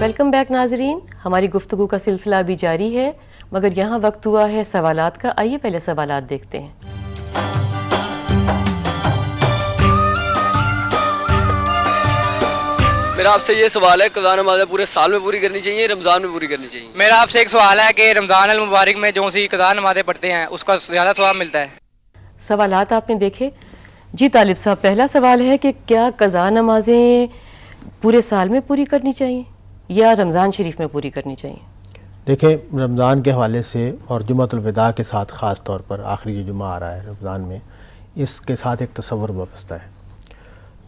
Welcome back ناظرین، ہماری گفتگو کا سلسلہ ابھی جاری ہے، مگر یہاں وقت ہوا ہے سوالات کا۔ آئیے پہلے سوالات دیکھتے ہیں۔ میرا آپ سے یہ سوال ہے، قضا نمازیں پورے سال میں پوری کرنی چاہیے، رمضان میں پوری کرنی چاہیے؟ میرا آپ سے ایک سوال ہے کہ رمضان المبارک میں جو سی قضا نمازیں پڑھتے ہیں اس کا زیادہ ثواب ملتا ہے؟ سوالات آپ نے دیکھے۔ جی طالب صاحب، پہلا سوال ہے کہ کیا قضا نمازیں پورے سال میں پوری کرنی چاہیے یا رمضان شریف میں پوری کرنی چاہیے؟ دیکھیں، رمضان کے حوالے سے اور جمعۃ الوداع کے ساتھ خاص طور پر آخری جو جمعہ آ رہا ہے رمضان میں، اس کے ساتھ ایک تصور وابستہ ہے۔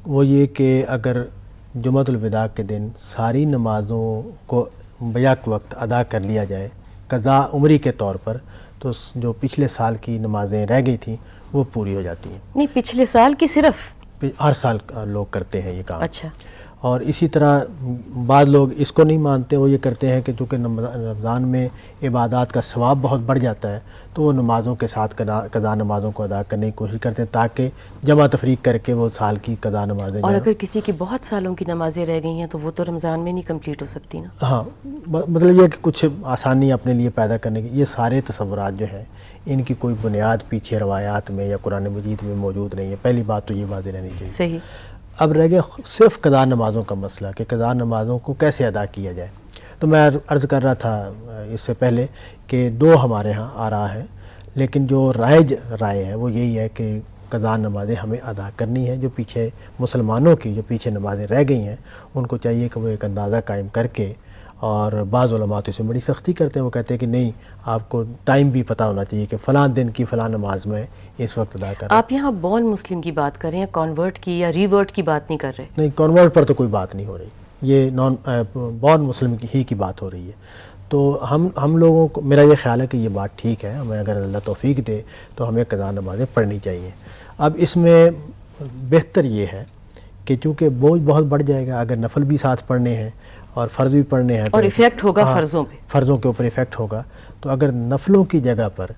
وہ یہ کہ اگر جمعۃ الوداع کے دن ساری نمازوں کو بیک وقت ادا کر لیا جائے قضا عمری کے طور پر، تو جو پچھلے سال کی نمازیں رہ گئی تھیں وہ پوری ہو جاتی ہیں۔ نہیں، پچھلے سال کی صرف؟ ہر سال لوگ کرتے ہیں یہ کام۔ اچھا۔ اور اسی طرح بعض لوگ اس کو نہیں مانتے، وہ یہ کرتے ہیں کہ چونکہ رمضان میں عبادات کا ثواب بہت بڑھ جاتا ہے تو وہ نمازوں کے ساتھ قضا نمازوں کو ادا کرنے کی کوشش کرتے ہیں تاکہ جمع تفریق کر کے وہ سال کی قضا نمازیں اور اگر کسی کی بہت سالوں کی نمازیں رہ گئی ہیں تو وہ تو رمضان میں نہیں کمپلیٹ ہو سکتی نا؟ ہاں، مطلب یہ کہ کچھ آسانی اپنے لیے پیدا کرنے کی، یہ سارے تصورات جو ہیں ان کی کوئی بنیاد پیچھے روایات میں یا قرآن مجید میں موجود نہیں ہے۔ پہلی بات تو یہ واضح رہنی چاہیے۔ صحیح۔ اب رہ گیا صرف قضا نمازوں کا مسئلہ کہ قضا نمازوں کو کیسے ادا کیا جائے۔ تو میں عرض کر رہا تھا اس سے پہلے کہ دو ہمارے ہاں آ رہا ہے، لیکن جو رائج رائے ہے وہ یہی ہے کہ قضا نمازیں ہمیں ادا کرنی ہے۔ جو پیچھے مسلمانوں کی جو پیچھے نمازیں رہ گئی ہیں ان کو چاہیے کہ وہ ایک اندازہ قائم کر کے، اور بعض علماء تو اسے بڑی سختی کرتے ہیں، وہ کہتے ہیں کہ نہیں، آپ کو ٹائم بھی پتہ ہونا چاہیے کہ فلاں دن کی فلاں نماز میں اس وقت ادا کر رہا ہوں۔ آپ یہاں بورن مسلم کی بات کر رہے ہیں، کانورٹ کی یا ریورٹ کی بات نہیں کر رہے؟ نہیں، کانورٹ پر تو کوئی بات نہیں ہو رہی، یہ بورن مسلم ہی کی بات ہو رہی ہے۔ تو ہم لوگوں کو، میرا یہ خیال ہے کہ یہ بات ٹھیک ہے، ہمیں اگر اللہ توفیق دے تو ہمیں قضا نمازیں پڑھنی چاہیے۔ اب اس میں بہتر یہ ہے کہ چونکہ بوجھ بہت بڑھ جائے گا، اگر نفل بھی ساتھ پڑھنے ہیں اور فرض بھی پڑھنے ہیں اور ایفیکٹ ہوگا فرضوں پہ، فرضوں کے اوپر ایفیکٹ ہوگا، تو اگر نفلوں کی جگہ پر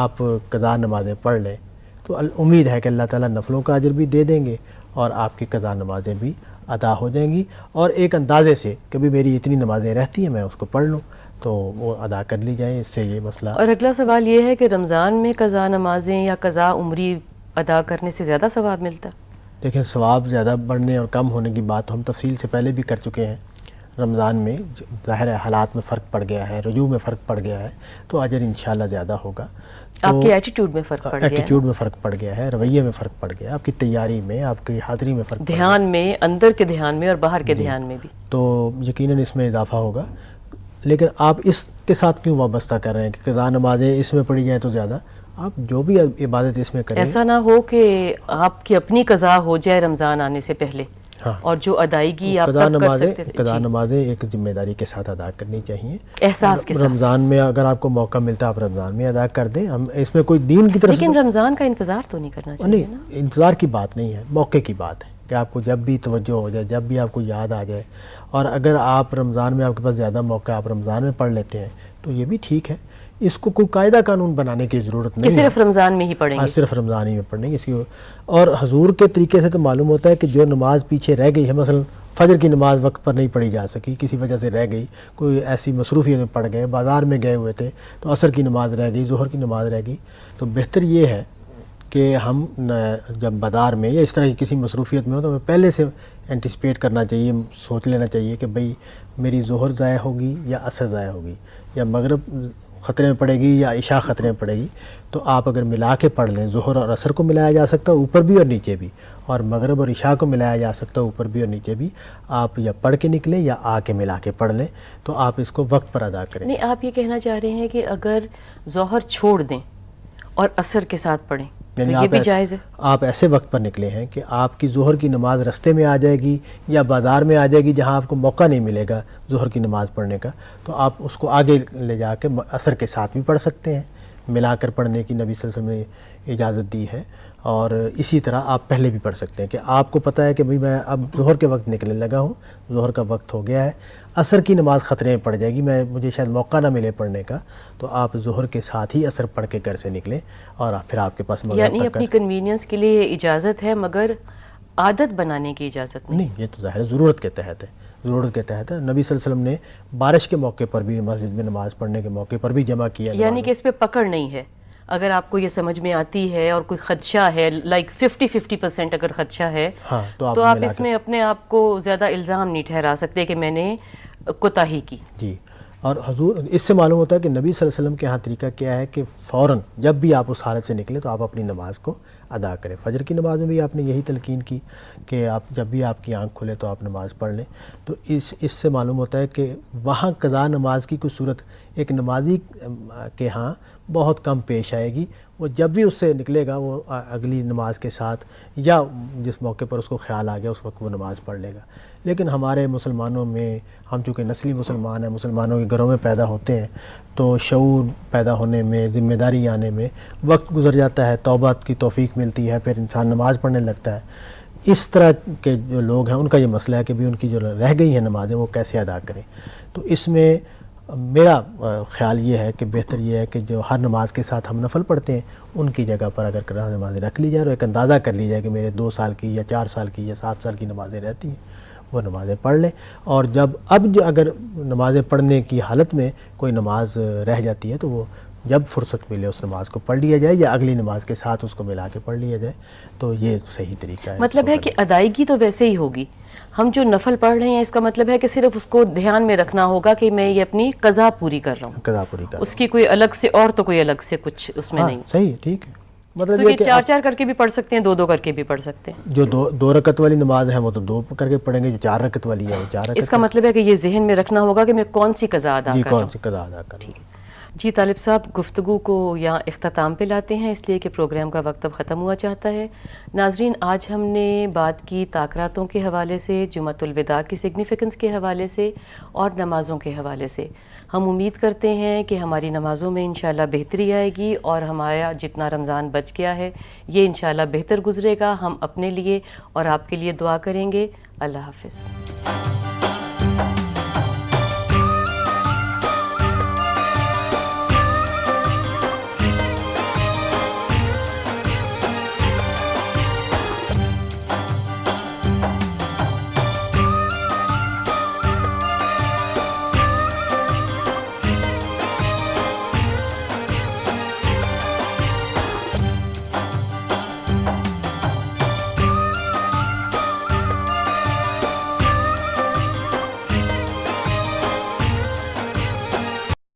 آپ قضا نمازیں پڑھ لیں تو امید ہے کہ اللہ تعالیٰ نفلوں کا اجر بھی دے دیں گے اور آپ کی قضا نمازیں بھی ادا ہو جائیں گی، اور ایک اندازے سے کہ بھی میری اتنی نمازیں رہتی ہیں میں اس کو پڑھ لوں تو وہ ادا کر لی جائیں، اس سے یہ مسئلہ۔ اور اگلا سوال یہ ہے کہ رمضان میں قضا نمازیں یا قضا عمری ادا کرنے سے زیادہ ثواب ملتا؟ دیکھیں، ثواب زیادہ بڑھنے اور کم ہونے کی بات ہم تفصیل سے پہلے بھی کر چکے ہیں۔ رمضان میں ظاہر ہے حالات میں فرق پڑ گیا ہے، رجوع میں فرق پڑ گیا ہے، تو اجر انشاءاللہ زیادہ ہوگا۔ آپ کی ایٹیٹیوڈ میں فرق پڑ گیا ہے، ایٹیٹیوڈ میں فرق پڑ گیا ہے، رویے میں فرق پڑ گیا ہے، آپ کی تیاری میں، آپ کی حاضری میں فرق پڑ گیا، دھیان میں، اندر کے دھیان میں اور باہر کے دھیان میں بھی، تو یقیناً اس میں اضافہ ہوگا۔ لیکن آپ اس کے ساتھ کیوں وابستہ کر رہے ہیں کہ قضا نمازیں اس میں پڑھی جائیں تو زیادہ؟ آپ جو بھی عبادت اس میں کریں، ایسا نہ ہو کہ آپ کی اپنی قضا ہو جائے رمضان آنے سے پہلے، ہاں، اور جو ادائیگی آپ تب کر سکتے تھے۔ قضا نمازیں ایک ذمہ داری کے ساتھ ادا کرنی چاہیے، احساس کے ساتھ۔ رمضان میں اگر آپ کو موقع ملتا ہے آپ رمضان میں ادا کر دیں، ہم اس میں کوئی دین کی طرف لیکن رمضان کا انتظار تو نہیں کرنا چاہیے نا؟ نہیں، انتظار کی بات نہیں ہے، موقع کی بات ہے کہ آپ کو جب بھی توجہ ہو جائے، جب بھی آپ کو یاد آ جائے، اور اگر آپ رمضان میں آپ کے پاس زیادہ موقع آپ رمضان میں پڑھ لیتے ہیں تو یہ بھی ٹھیک ہے۔ اس کو کوئی قاعدہ قانون بنانے کی ضرورت نہیں ہے، صرف رمضان میں ہی پڑھیں گے، صرف رمضان ہی میں پڑھیں گے اس کی۔ اور حضور کے طریقے سے تو معلوم ہوتا ہے کہ جو نماز پیچھے رہ گئی ہے، مثلا فجر کی نماز وقت پر نہیں پڑھی جا سکی، کسی وجہ سے رہ گئی، کوئی ایسی مصروفیت میں پڑ گئے، بازار میں گئے ہوئے تھے تو عصر کی نماز رہ گئی، ظہر کی نماز رہ گئی، تو بہتر یہ ہے کہ ہم جب بازار میں یا اس طرح کی کسی مصروفیت میں ہو تو ہمیں پہلے سے اینٹیسپیٹ کرنا چاہیے، سوچ لینا چاہیے کہ بھئی میری ظہر ضائع ہوگی یا عصر ضائع ہوگی، یا مغرب خطرے میں پڑے گی یا عشاء خطرے میں پڑے گی، تو آپ اگر ملا کے پڑھ لیں، ظہر اور عصر کو ملایا جا سکتا ہے اوپر بھی اور نیچے بھی، اور مغرب اور عشاء کو ملایا جا سکتا ہے اوپر بھی اور نیچے بھی، آپ یا پڑھ کے نکلیں یا آ کے ملا کے پڑھ لیں، تو آپ اس کو وقت پر ادا کریں۔ نہیں، آپ یہ کہنا چاہ رہے ہیں کہ اگر ظہر چھوڑ دیں اور عصر کے ساتھ پڑھیں تو یہ بھی جائز ہے؟ آپ ایسے وقت پر نکلے ہیں کہ آپ کی ظہر کی نماز رستے میں آ جائے گی یا بازار میں آ جائے گی جہاں آپ کو موقع نہیں ملے گا ظہر کی نماز پڑھنے کا، تو آپ اس کو آگے لے جا کے عصر کے ساتھ بھی پڑھ سکتے ہیں، ملا کر پڑھنے کی نبی صلی اللہ علیہ وسلم نے اجازت دی ہے۔ اور اسی طرح آپ پہلے بھی پڑھ سکتے ہیں کہ آپ کو پتہ ہے کہ بھئی میں اب ظہر کے وقت نکلنے لگا ہوں، ظہر کا وقت ہو گیا ہے، عصر کی نماز خطرے میں پڑ جائے گی، مجھے شاید موقع نہ ملے پڑھنے کا، تو آپ ظہر کے ساتھ ہی عصر پڑھ کے گھر سے نکلیں، اور پھر آپ کے پاس مغرب یعنی اپنی کنوینئنس کے لیے اجازت ہے، مگر عادت بنانے کی اجازت نہیں. نہیں، یہ تو ظاہر ہے ضرورت کے تحت ہے، ضرورت کے تحت ہے. نبی صلی اللہ علیہ وسلم نے بارش کے موقع پر بھی مسجد میں نماز پڑھنے کے موقع پر بھی جمع کیا. یعنی کہ اس پہ پکڑ نہیں ہے. اگر آپ کو یہ سمجھ میں آتی ہے اور کوئی خدشہ ہے، لائک 50% اگر خدشہ ہے ہاں تو آپ اس میں اپنے آپ کو زیادہ الزام نہیں ٹھہرا سکتے کہ میں نے کوتاہی کی. جی. اور حضور اس سے معلوم ہوتا ہے کہ نبی صلی اللہ علیہ وسلم کے ہاں طریقہ کیا ہے کہ فوراً جب بھی آپ اس حالت سے نکلیں تو آپ اپنی نماز کو ادا کریں. فجر کی نماز میں بھی آپ نے یہی تلقین کی کہ آپ جب بھی آپ کی آنکھ کھلے تو آپ نماز پڑھ لیں. تو اس سے معلوم ہوتا ہے کہ وہاں قضا نماز کی کوئی صورت ایک نمازی کے ہاں بہت کم پیش آئے گی. وہ جب بھی اس سے نکلے گا وہ اگلی نماز کے ساتھ یا جس موقع پر اس کو خیال آ گیا اس وقت وہ نماز پڑھ لے گا. لیکن ہمارے مسلمانوں میں، ہم چونکہ نسلی مسلمان ہیں، مسلمانوں کے گھروں میں پیدا ہوتے ہیں، تو شعور پیدا ہونے میں، ذمہ داری آنے میں وقت گزر جاتا ہے، توبہ کی توفیق ملتی ہے، پھر انسان نماز پڑھنے لگتا ہے. اس طرح کے جو لوگ ہیں ان کا یہ مسئلہ ہے کہ بھی ان کی جو رہ گئی ہیں نمازیں وہ کیسے ادا کریں. تو اس میں میرا خیال یہ ہے کہ بہتر یہ ہے کہ جو ہر نماز کے ساتھ ہم نفل پڑھتے ہیں ان کی جگہ پر اگر نمازیں رکھ لی جائیں اور ایک اندازہ کر لی جائے کہ میرے 2 سال کی یا 4 سال کی یا 7 سال کی نمازیں رہتی ہیں، وہ نمازیں پڑھ لیں. اور جو اگر نمازیں پڑھنے کی حالت میں کوئی نماز رہ جاتی ہے تو وہ جب فرصت ملے اس نماز کو پڑھ لیا جائے یا اگلی نماز کے ساتھ اس کو ملا کے پڑھ لیا جائے. تو یہ صحیح طریقہ ہے. مطلب ہے کہ ادائیگی تو ویسے ہی ہوگی. ہم جو نفل پڑھ رہے ہیں اس کا مطلب ہے کہ صرف اس کو دھیان میں رکھنا ہوگا کہ میں یہ اپنی قضا پوری کر رہا ہوں. قضا پوری کر رہا ہوں. اس کی کوئی الگ سے اور تو کوئی الگ سے کچھ اس میں نہیں. صحیح، ٹھیک ہے. مطلب تو یہ 4 کر کے بھی پڑھ سکتے ہیں، 2 کر کے بھی پڑھ سکتے ہیں. جو 2 رکعت والی نماز ہے وہ تو 2 کر کے پڑھیں گے، جو 4 رکعت والی ہے وہ 4 رکعت. اس کا مطلب ہے کہ یہ ذہن میں رکھنا ہوگا کہ میں کون سی قضا ادا کر رہا ہوں. کون سی قضا ادا کر رہا ہوں. جی طالب صاحب، گفتگو کو یہاں اختتام پہ لاتے ہیں اس لیے کہ پروگرام کا وقت اب ختم ہوا چاہتا ہے. ناظرین، آج ہم نے بات کی تاکراتوں کے حوالے سے، جمعۃ الوداع کی سگنیفیکنس کے حوالے سے اور نمازوں کے حوالے سے. ہم امید کرتے ہیں کہ ہماری نمازوں میں انشاءاللہ بہتری آئے گی اور ہمارا جتنا رمضان بچ گیا ہے یہ انشاءاللہ بہتر گزرے گا. ہم اپنے لیے اور آپ کے لیے دعا کریں گے. اللہ حافظ.